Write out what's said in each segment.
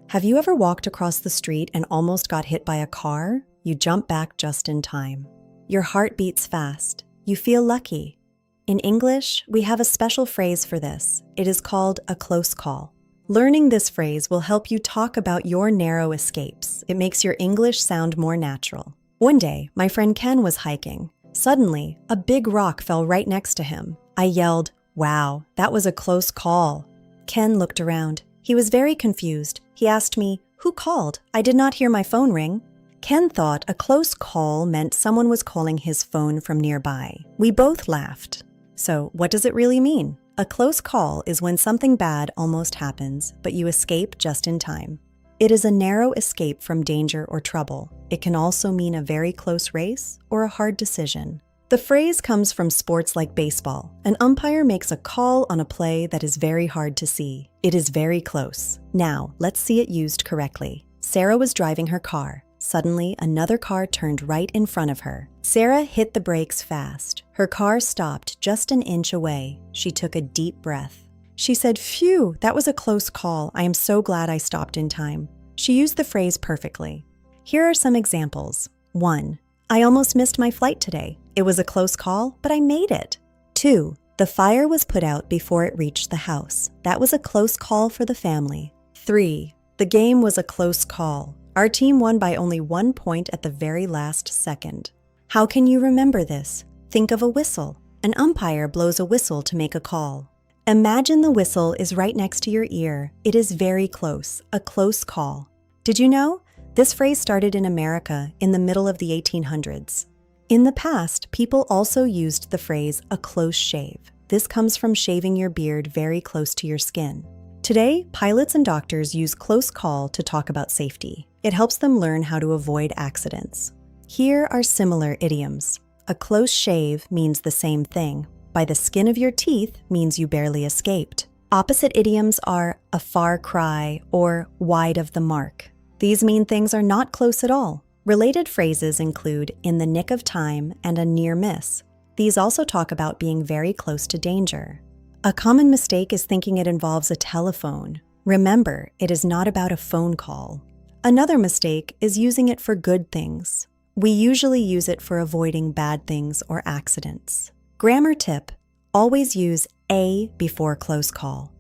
Have you ever walked across the street and almost got hit by a car? You jump back just in time. Your heart beats fast. You feel lucky. In English, we have a special phrase for this. It is called a close call. Learning this phrase will help you talk about your narrow escapes. It makes your English sound more natural. One day, my friend Ken was hiking. Suddenly, a big rock fell right next to him. I yelled, "Wow, that was a close call." Ken looked around. He was very confused. He asked me, "Who called? I did not hear my phone ring." Ken thought a close call meant someone was calling his phone from nearby. We both laughed. So, what does it really mean? A close call is when something bad almost happens, but you escape just in time. It is a narrow escape from danger or trouble. It can also mean a very close race or a hard decision. The phrase comes from sports like baseball. An umpire makes a call on a play that is very hard to see. It is very close. Now, let's see it used correctly. Sarah was driving her car. Suddenly, another car turned right in front of her. Sarah hit the brakes fast. Her car stopped just an inch away. She took a deep breath. She said, "Phew, that was a close call. I am so glad I stopped in time." She used the phrase perfectly. Here are some examples. 1. I almost missed my flight today. It was a close call, but I made it. 2. The fire was put out before it reached the house. That was a close call for the family. 3. The game was a close call. Our team won by only 1 point at the very last second. How can you remember this? Think of a whistle. An umpire blows a whistle to make a call. Imagine the whistle is right next to your ear. It is very close, a close call. Did you know? This phrase started in America in the middle of the 1800s. In the past, people also used the phrase a close shave. This comes from shaving your beard very close to your skin. Today, pilots and doctors use close call to talk about safety. It helps them learn how to avoid accidents. Here are similar idioms. A close shave means the same thing. By the skin of your teeth means you barely escaped. Opposite idioms are a far cry or wide of the mark. These mean things are not close at all. Related phrases include in the nick of time and a near miss. These also talk about being very close to danger. A common mistake is thinking it involves a telephone. Remember, it is not about a phone call. Another mistake is using it for good things. We usually use it for avoiding bad things or accidents. Grammar tip: always use a before close call.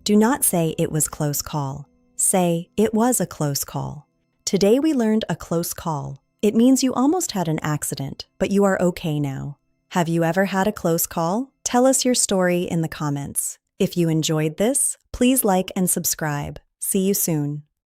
Do not say it was close call. Say it was a close call. Today we learned a close call. It means you almost had an accident, but you are okay now. Have you ever had a close call? Tell us your story in the comments. If you enjoyed this, please like and subscribe. See you soon.